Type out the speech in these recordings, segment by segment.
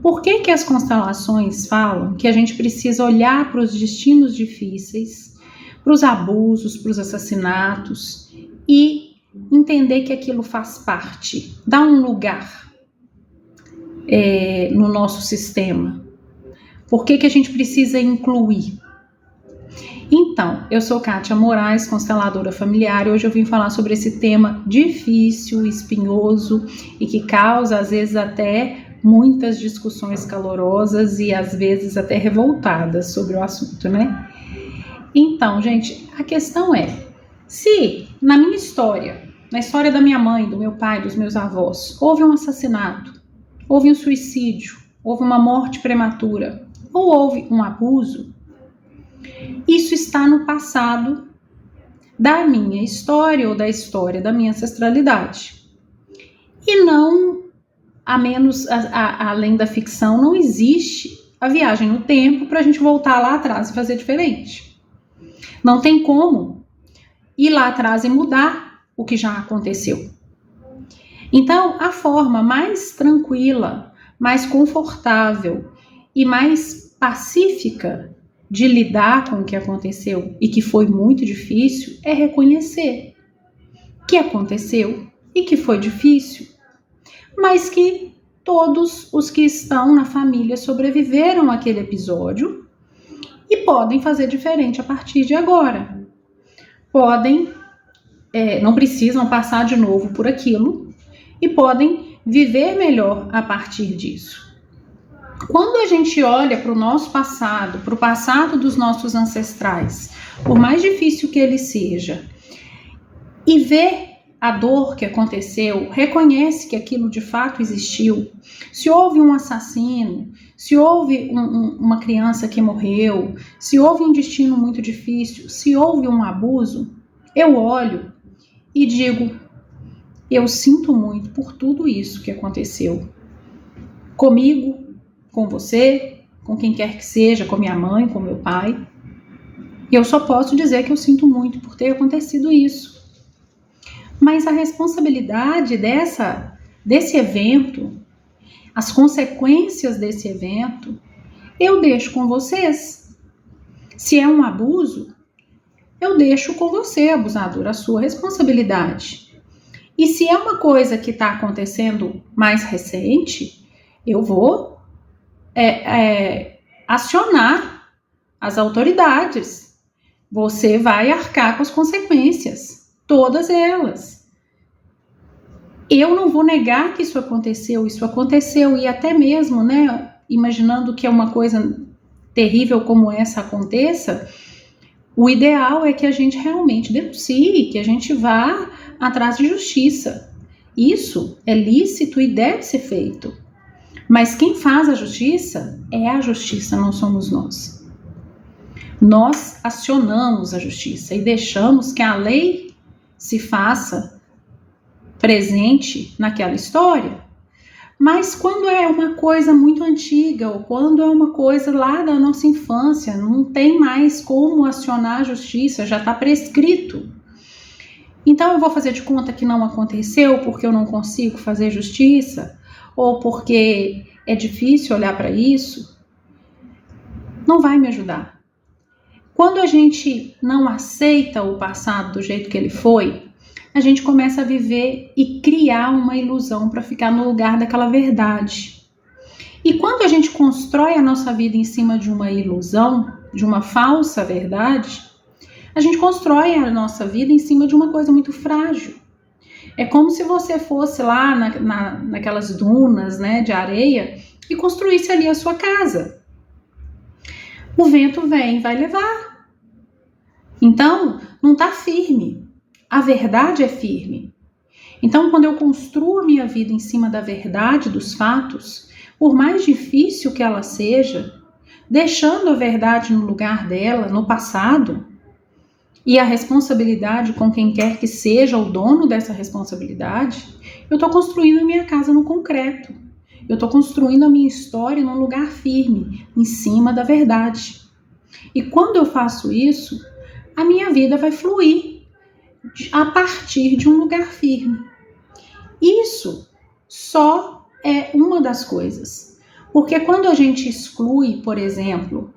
Por que que as constelações falam que a gente precisa olhar para os destinos difíceis, para os abusos, para os assassinatos e entender que aquilo faz parte, dá um lugar no nosso sistema? Por que que a gente precisa incluir? Então, eu sou Kátia Moraes, consteladora familiar, e hoje eu vim falar sobre esse tema difícil, espinhoso e que causa, às vezes, até muitas discussões calorosas e, às vezes, até revoltadas sobre o assunto, né? Então, gente, a questão é, se na minha história, na história da minha mãe, do meu pai, dos meus avós, houve um assassinato, houve um suicídio, houve uma morte prematura, ou houve um abuso, isso está no passado da minha história ou da história da minha ancestralidade. E não, além da ficção, não existe a viagem no tempo para a gente voltar lá atrás e fazer diferente. Não tem como ir lá atrás e mudar o que já aconteceu. Então, a forma mais tranquila, mais confortável e mais pacífica de lidar com o que aconteceu e que foi muito difícil é reconhecer que aconteceu e que foi difícil, mas que todos os que estão na família sobreviveram àquele episódio e podem fazer diferente a partir de agora. Não precisam passar de novo por aquilo e podem viver melhor a partir disso. Quando a gente olha para o nosso passado, para o passado dos nossos ancestrais, por mais difícil que ele seja, e vê a dor que aconteceu, reconhece que aquilo de fato existiu, se houve um assassino, se houve uma criança que morreu, se houve um destino muito difícil, se houve um abuso, eu olho e digo, eu sinto muito por tudo isso que aconteceu comigo, com você, com quem quer que seja, com minha mãe, com meu pai. E eu só posso dizer que eu sinto muito por ter acontecido isso. Mas a responsabilidade desse evento, as consequências desse evento, eu deixo com vocês. Se é um abuso, eu deixo com você, abusador, a sua responsabilidade. E se é uma coisa que está acontecendo mais recente, eu vou acionar as autoridades. Você vai arcar com as consequências, todas elas. Eu não vou negar que isso aconteceu e até mesmo, né, imaginando que é uma coisa terrível como essa aconteça, o ideal é que a gente realmente denuncie, que a gente vá atrás de justiça. Isso é lícito e deve ser feito. Mas quem faz a justiça é a justiça, não somos nós. Nós acionamos a justiça e deixamos que a lei se faça presente naquela história. Mas quando é uma coisa muito antiga ou quando é uma coisa lá da nossa infância, não tem mais como acionar a justiça, já está prescrito. Então eu vou fazer de conta que não aconteceu porque eu não consigo fazer justiça? Ou porque é difícil olhar para isso, não vai me ajudar. Quando a gente não aceita o passado do jeito que ele foi, a gente começa a viver e criar uma ilusão para ficar no lugar daquela verdade. E quando a gente constrói a nossa vida em cima de uma ilusão, de uma falsa verdade, a gente constrói a nossa vida em cima de uma coisa muito frágil. É como se você fosse lá naquelas dunas, né, de areia e construísse ali a sua casa. O vento vem, vai levar. Então, não está firme. A verdade é firme. Então, quando eu construo a minha vida em cima da verdade dos fatos, por mais difícil que ela seja, deixando a verdade no lugar dela, no passado, e a responsabilidade com quem quer que seja o dono dessa responsabilidade, eu estou construindo a minha casa no concreto. Eu estou construindo a minha história num lugar firme, em cima da verdade. E quando eu faço isso, a minha vida vai fluir a partir de um lugar firme. Isso só é uma das coisas. Porque quando a gente exclui, por exemplo,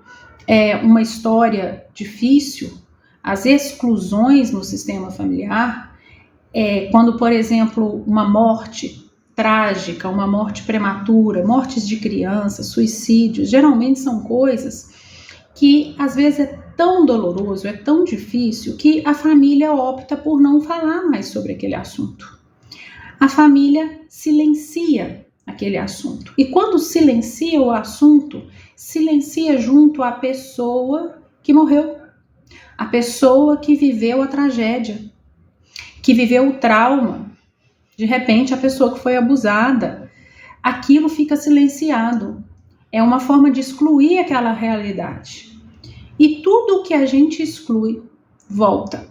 uma história difícil, as exclusões no sistema familiar, quando, por exemplo, uma morte trágica, uma morte prematura, mortes de crianças, suicídios, geralmente são coisas que às vezes é tão doloroso, é tão difícil, que a família opta por não falar mais sobre aquele assunto. A família silencia aquele assunto. E quando silencia o assunto, silencia junto à pessoa que morreu, a pessoa que viveu a tragédia, que viveu o trauma. De repente, a pessoa que foi abusada, aquilo fica silenciado. É uma forma de excluir aquela realidade. E tudo que a gente exclui, volta.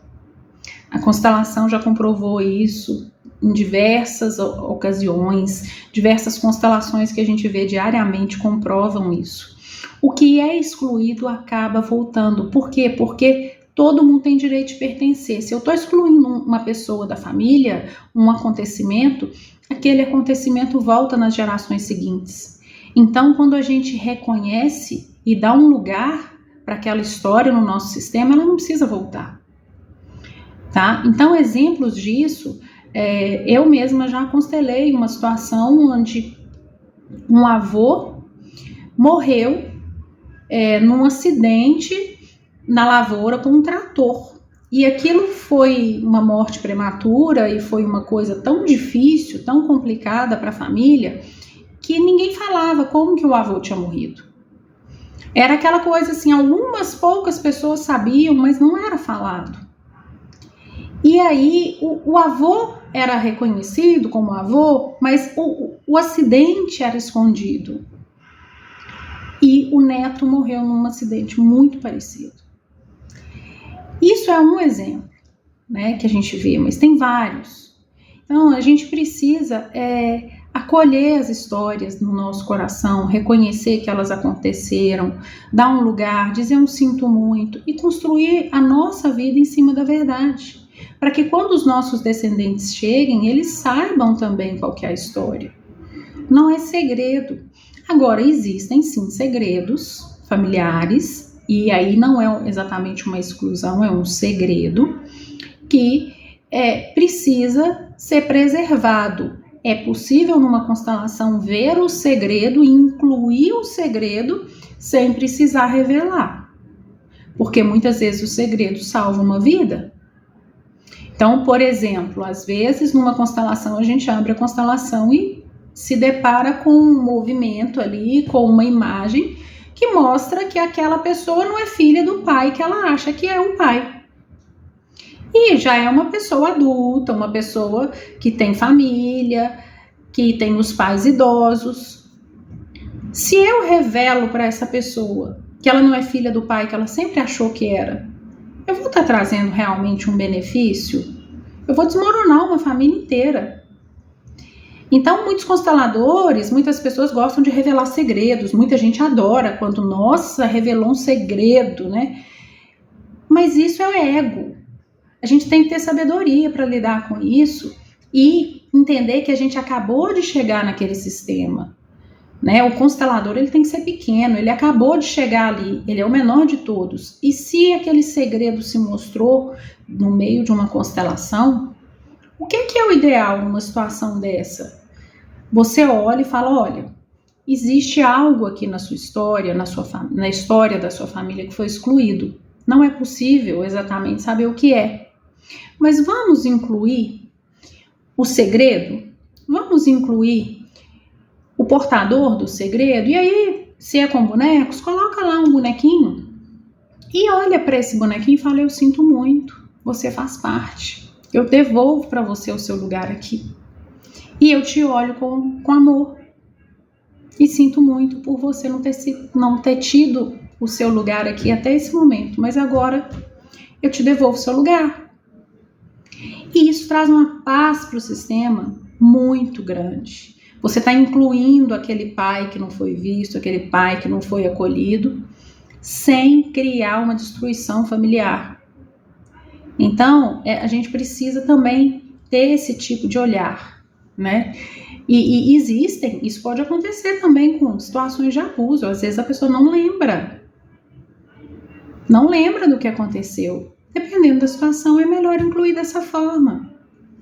A constelação já comprovou isso em diversas ocasiões, diversas constelações que a gente vê diariamente comprovam isso. O que é excluído acaba voltando. Por quê? Porque todo mundo tem direito de pertencer. Se eu estou excluindo uma pessoa da família, um acontecimento, aquele acontecimento volta nas gerações seguintes. Então, quando a gente reconhece e dá um lugar para aquela história no nosso sistema, ela não precisa voltar. Tá? Então, exemplos disso, eu mesma já constelei uma situação onde um avô morreu num acidente na lavoura com um trator. E aquilo foi uma morte prematura e foi uma coisa tão difícil, tão complicada para a família, que ninguém falava como que o avô tinha morrido. Era aquela coisa assim, algumas poucas pessoas sabiam, mas não era falado. E aí o avô era reconhecido como avô, mas o acidente era escondido. E o neto morreu num acidente muito parecido. Isso é um exemplo, né, que a gente vê, mas tem vários. Então, a gente precisa acolher as histórias no nosso coração, reconhecer que elas aconteceram, dar um lugar, dizer um sinto muito e construir a nossa vida em cima da verdade. Para que quando os nossos descendentes cheguem, eles saibam também qual que é a história. Não é segredo. Agora, existem sim segredos familiares, e aí não é exatamente uma exclusão, é um segredo que precisa ser preservado. É possível numa constelação ver o segredo e incluir o segredo sem precisar revelar. Porque muitas vezes o segredo salva uma vida. Então, por exemplo, às vezes numa constelação a gente abre a constelação e se depara com um movimento ali, com uma imagem que mostra que aquela pessoa não é filha do pai que ela acha que é o pai. E já é uma pessoa adulta, uma pessoa que tem família, que tem os pais idosos. Se eu revelo para essa pessoa que ela não é filha do pai que ela sempre achou que era, eu vou estar trazendo realmente um benefício? Eu vou desmoronar uma família inteira. Então, muitos consteladores, muitas pessoas gostam de revelar segredos. Muita gente adora quando, nossa, revelou um segredo, né? Mas isso é ego. A gente tem que ter sabedoria para lidar com isso e entender que a gente acabou de chegar naquele sistema, né? O constelador, ele tem que ser pequeno, ele acabou de chegar ali, ele é o menor de todos. E se aquele segredo se mostrou no meio de uma constelação, o que é o ideal numa situação dessa? Você olha e fala, olha, existe algo aqui na sua história, na história da sua família que foi excluído. Não é possível exatamente saber o que é. Mas vamos incluir o segredo? Vamos incluir o portador do segredo? E aí, se é com bonecos, coloca lá um bonequinho e olha para esse bonequinho e fala, eu sinto muito, você faz parte. Eu devolvo para você o seu lugar aqui. E eu te olho com amor. E sinto muito por você não ter tido o seu lugar aqui até esse momento. Mas agora eu te devolvo o seu lugar. E isso traz uma paz para o sistema muito grande. Você está incluindo aquele pai que não foi visto, aquele pai que não foi acolhido, sem criar uma destruição familiar. Então, a gente precisa também ter esse tipo de olhar. né? E existem, isso pode acontecer também com situações de abuso. Às vezes a pessoa não lembra do que aconteceu. Dependendo da situação, é melhor incluir dessa forma.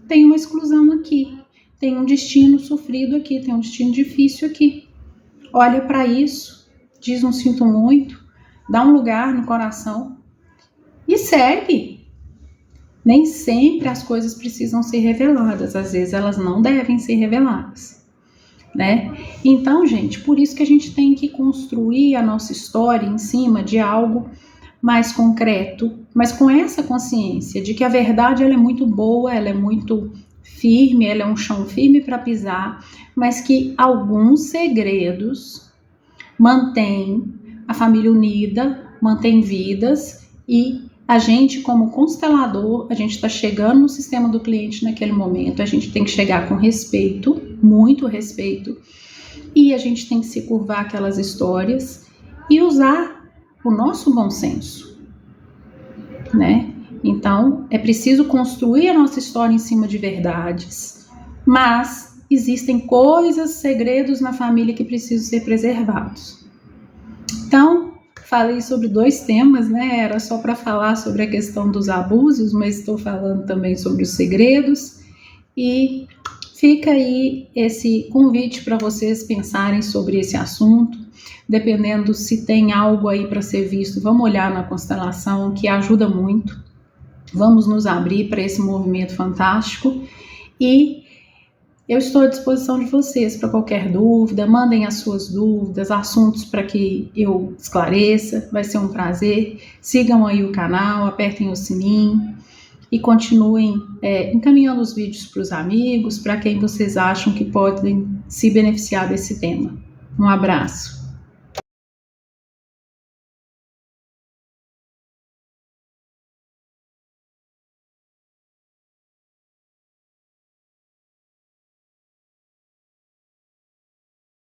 Tem uma exclusão aqui, tem um destino sofrido aqui, tem um destino difícil aqui. Olha para isso, diz um sinto muito, dá um lugar no coração e segue. Nem sempre as coisas precisam ser reveladas, às vezes elas não devem ser reveladas, né? Então, gente, por isso que a gente tem que construir a nossa história em cima de algo mais concreto, mas com essa consciência de que a verdade ela é muito boa, ela é muito firme, ela é um chão firme para pisar, mas que alguns segredos mantêm a família unida, mantêm vidas e a gente, como constelador, a gente está chegando no sistema do cliente naquele momento, a gente tem que chegar com respeito, muito respeito, e a gente tem que se curvar aquelas histórias e usar o nosso bom senso, né? Então, é preciso construir a nossa história em cima de verdades, mas existem coisas, segredos na família que precisam ser preservados. Então, falei sobre 2 temas, né? Era só para falar sobre a questão dos abusos, mas estou falando também sobre os segredos. E fica aí esse convite para vocês pensarem sobre esse assunto. Dependendo se tem algo aí para ser visto, vamos olhar na constelação, que ajuda muito. Vamos nos abrir para esse movimento fantástico. E eu estou à disposição de vocês para qualquer dúvida, mandem as suas dúvidas, assuntos para que eu esclareça, vai ser um prazer. Sigam aí o canal, apertem o sininho e continuem encaminhando os vídeos para os amigos, para quem vocês acham que podem se beneficiar desse tema. Um abraço.